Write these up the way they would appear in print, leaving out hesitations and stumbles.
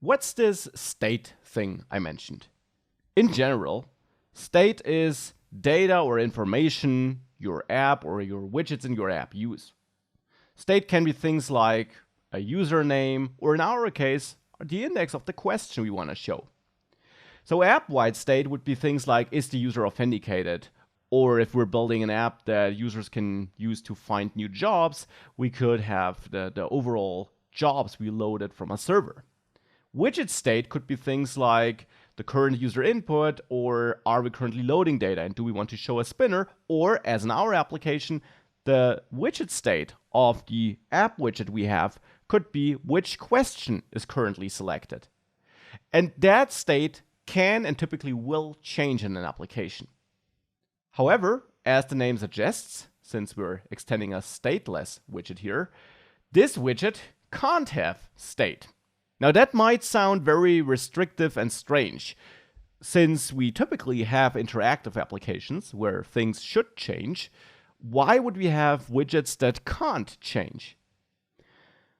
What's this state thing I mentioned? In general, state is data or information your app or your widgets in your app use. State can be things like a username, or in our case, the index of the question we want to show. So app-wide state would be things like, is the user authenticated? Or if we're building an app that users can use to find new jobs, we could have the overall jobs we loaded from a server. Widget state could be things like the current user input, or are we currently loading data and do we want to show a spinner, or as in our application, the widget state of the app widget we have could be which question is currently selected. And that state can and typically will change in an application. However, as the name suggests, since we're extending a stateless widget here, this widget can't have state. Now that might sound very restrictive and strange, since we typically have interactive applications where things should change. Why would we have widgets that can't change?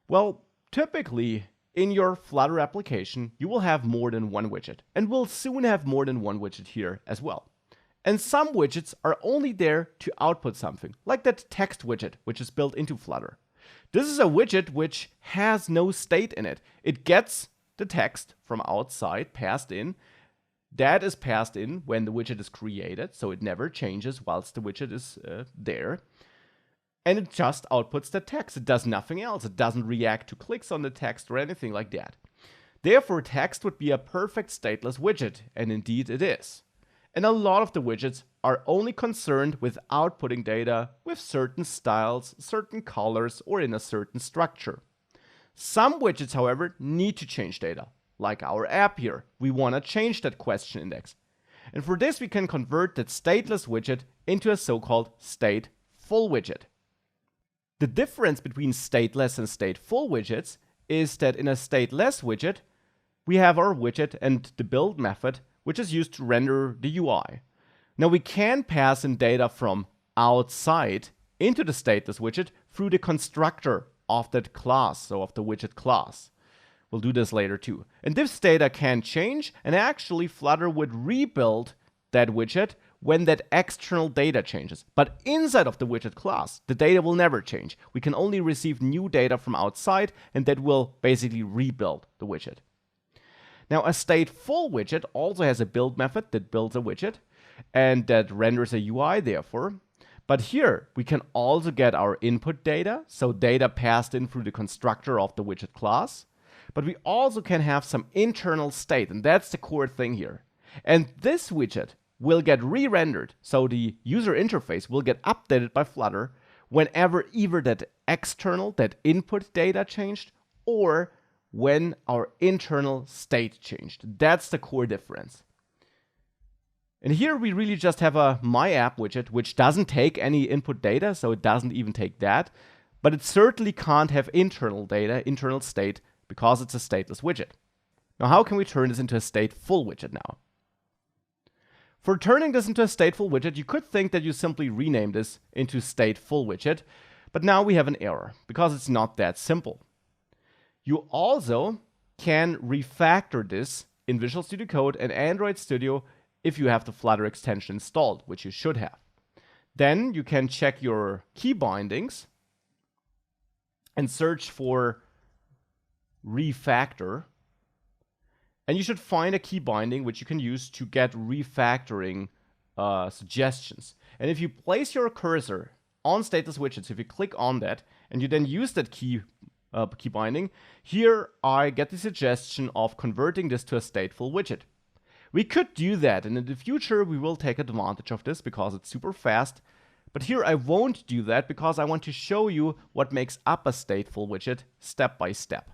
Well, typically in your Flutter application, you will have more than one widget, and we'll soon have more than one widget here as well. And some widgets are only there to output something, like that text widget, which is built into Flutter. This is a widget which has no state in it. It gets the text from outside passed in. That is passed in when the widget is created, so it never changes whilst the widget is there. And it just outputs the text. It does nothing else. It doesn't react to clicks on the text or anything like that. Therefore, text would be a perfect stateless widget, and indeed it is. And a lot of the widgets are only concerned with outputting data with certain styles, certain colors, or in a certain structure. Some widgets, however, need to change data. Like our app here, we want to change that question index. And for this, we can convert that stateless widget into a so-called stateful widget. The difference between stateless and stateful widgets is that in a stateless widget, we have our widget and the build method, which is used to render the UI. Now we can pass in data from outside into the stateless widget through the constructor of that class, so of the widget class. We'll do this later too. And this data can change, and actually Flutter would rebuild that widget when that external data changes. But inside of the widget class, the data will never change. We can only receive new data from outside, and that will basically rebuild the widget. Now, a stateful widget also has a build method that builds a widget and that renders a UI, therefore. But here, we can also get our input data, so data passed in through the constructor of the widget class. But we also can have some internal state, and that's the core thing here. And this widget will get re-rendered, so the user interface will get updated by Flutter whenever either that external, that input data changed, or when our internal state changed. That's the core difference. And here we really just have a My App widget, which doesn't take any input data, so it doesn't even take that. But it certainly can't have internal data, internal state, because it's a stateless widget. Now, how can we turn this into a stateful widget now? For turning this into a stateful widget, you could think that you simply rename this into stateful widget, but now we have an error, because it's not that simple. You also can refactor this in Visual Studio Code and Android Studio if you have the Flutter extension installed, which you should have. Then you can check your key bindings and search for refactor. And you should find a key binding which you can use to get refactoring suggestions. And if you place your cursor on stateless widgets, if you click on that and you then use that key binding, here I get the suggestion of converting this to a stateful widget. We could do that, and in the future we will take advantage of this because it's super fast. But here I won't do that because I want to show you what makes up a stateful widget step by step.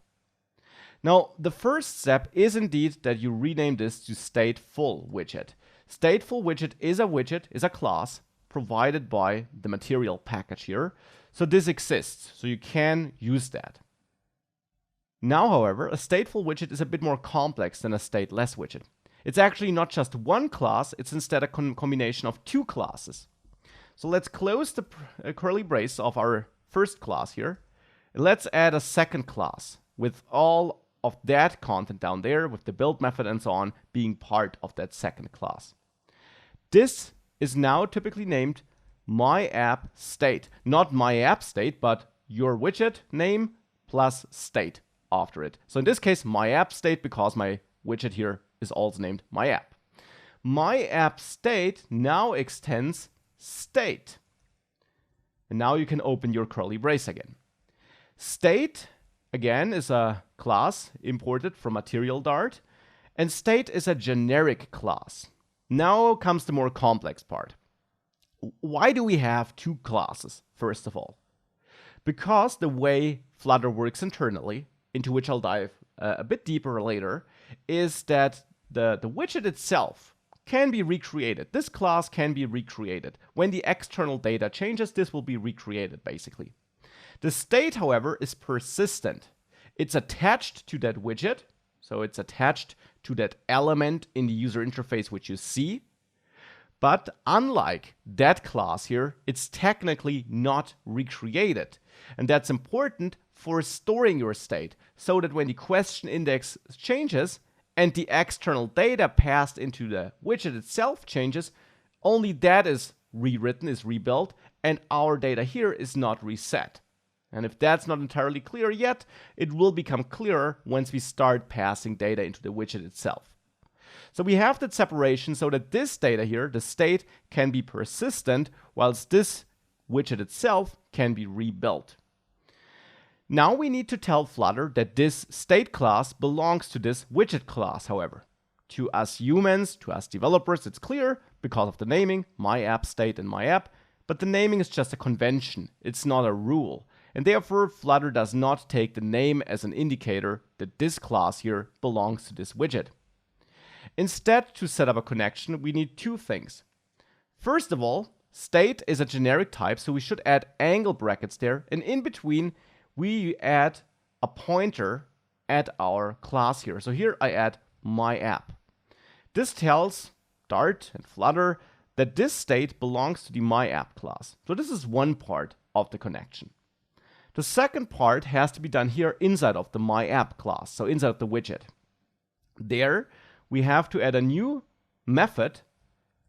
Now, the first step is indeed that you rename this to stateful widget. Stateful widget, is a class provided by the material package here. So this exists, so you can use that. Now, however, a stateful widget is a bit more complex than a stateless widget. It's actually not just one class, it's instead a combination of two classes. So let's close the curly brace of our first class here. Let's add a second class with all of that content down there with the build method and so on being part of that second class. This is now typically named myAppState. Not myAppState, but your widget name plus state after it. So in this case, myAppState, because my widget here is also named myApp. myAppState now extends state. And now you can open your curly brace again. State, again, is a class imported from Material Dart, and state is a generic class. Now comes the more complex part. Why do we have two classes, first of all? Because the way Flutter works internally, into which I'll dive a bit deeper later, is that the widget itself can be recreated. This class can be recreated. When the external data changes, this will be recreated, basically. The state, however, is persistent. It's attached to that widget, so it's attached to that element in the user interface which you see. But unlike that class here, it's technically not recreated. And that's important for storing your state, so that when the question index changes and the external data passed into the widget itself changes, only that is rewritten, is rebuilt, and our data here is not reset. And if that's not entirely clear yet, it will become clearer once we start passing data into the widget itself. So we have that separation so that this data here, the state, can be persistent, whilst this widget itself can be rebuilt. Now we need to tell Flutter that this state class belongs to this widget class, however. To us humans, to us developers, it's clear because of the naming, myAppState and myApp, but the naming is just a convention, it's not a rule. And therefore, Flutter does not take the name as an indicator that this class here belongs to this widget. Instead, to set up a connection, we need two things. First of all, state is a generic type, so we should add angle brackets there, and in between, we add a pointer at our class here. So here I add myApp. This tells Dart and Flutter that this state belongs to the myApp class. So this is one part of the connection. The second part has to be done here inside of the myApp class, so inside of the widget. There, we have to add a new method,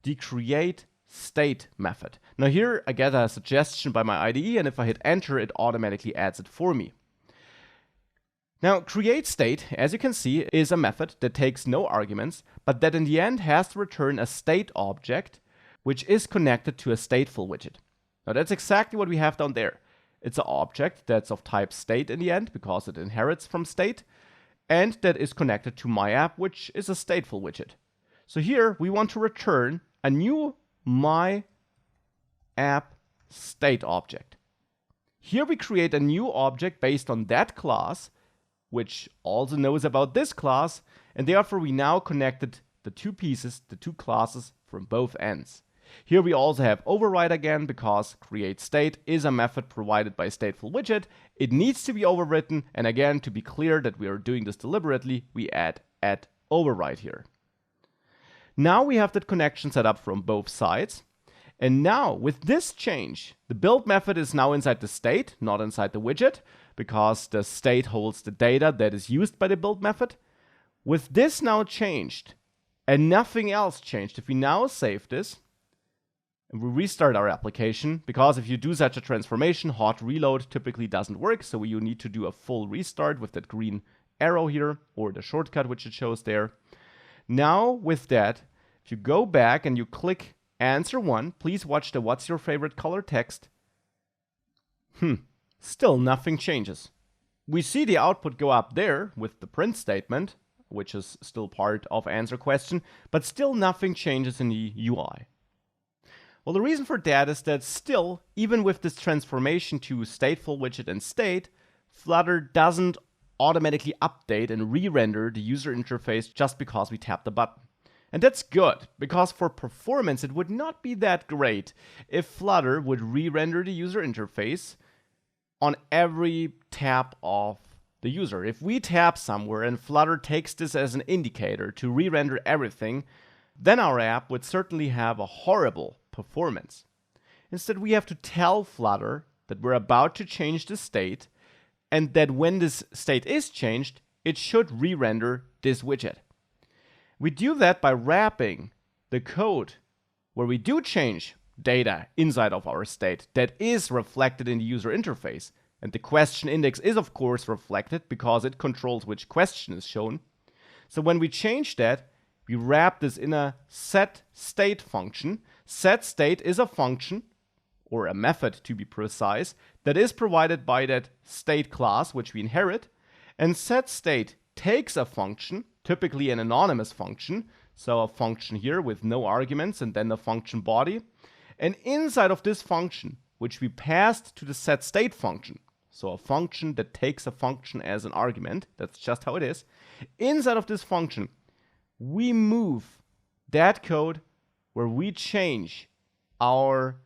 the createState method. Now here I get a suggestion by my IDE, and if I hit enter, it automatically adds it for me. Now createState, as you can see, is a method that takes no arguments, but that in the end has to return a state object, which is connected to a stateful widget. Now that's exactly what we have down there. It's an object that's of type state in the end, because it inherits from state, and that is connected to myApp, which is a stateful widget. So here we want to return a new myAppState object. Here we create a new object based on that class, which also knows about this class, and therefore we now connected the two pieces, the two classes from both ends. Here we also have override again, because createState is a method provided by stateful widget. It needs to be overwritten, and again, to be clear that we are doing this deliberately, we add override here. Now we have that connection set up from both sides. And now with this change, the build method is now inside the state, not inside the widget, because the state holds the data that is used by the build method. With this now changed, and nothing else changed, if we now save this, and we restart our application, because if you do such a transformation, hot reload typically doesn't work, so you need to do a full restart with that green arrow here, or the shortcut which it shows there. Now with that, if you go back and you click answer 1, please watch the what's your favorite color text. Still nothing changes. We see the output go up there with the print statement, which is still part of answer question, but still nothing changes in the UI. Well, the reason for that is that still, even with this transformation to stateful widget and state, Flutter doesn't automatically update and re-render the user interface just because we tap the button. And that's good, because for performance it would not be that great if Flutter would re-render the user interface on every tap of the user. If we tap somewhere and Flutter takes this as an indicator to re-render everything, then our app would certainly have a horrible performance. Instead, we have to tell Flutter that we're about to change the state, and that when this state is changed, it should re-render this widget. We do that by wrapping the code where we do change data inside of our state that is reflected in the user interface. And the question index is of course reflected because it controls which question is shown. So when we change that, we wrap this in a setState function. SetState is a function, or a method to be precise, that is provided by that state class which we inherit. And setState takes a function, typically an anonymous function, so a function here with no arguments and then the function body. And inside of this function, which we passed to the setState function, so a function that takes a function as an argument, that's just how it is. Inside of this function, we move that code where we change our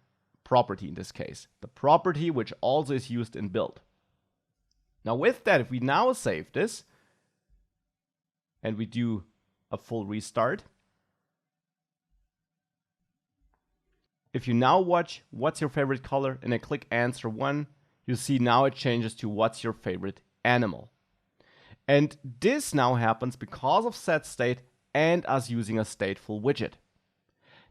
property in this case, the property which also is used in build. Now with that, if we now save this and we do a full restart, if you now watch what's your favorite color and I click answer 1, you see now it changes to what's your favorite animal. And this now happens because of setState and us using a stateful widget.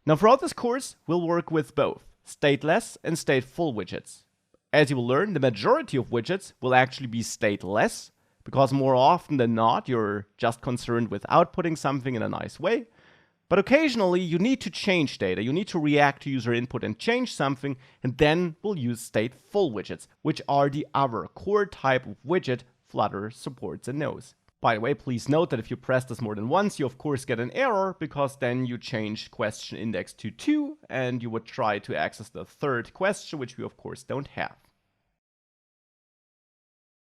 Now throughout this course, we'll work with both stateless and stateful widgets. As you will learn, the majority of widgets will actually be stateless, because more often than not, you're just concerned with outputting something in a nice way. But occasionally, you need to change data. You need to react to user input and change something, and then we'll use stateful widgets, which are the other core type of widget Flutter supports and knows. By the way, please note that if you press this more than once, you of course get an error, because then you change question index to 2, and you would try to access the third question, which we of course don't have.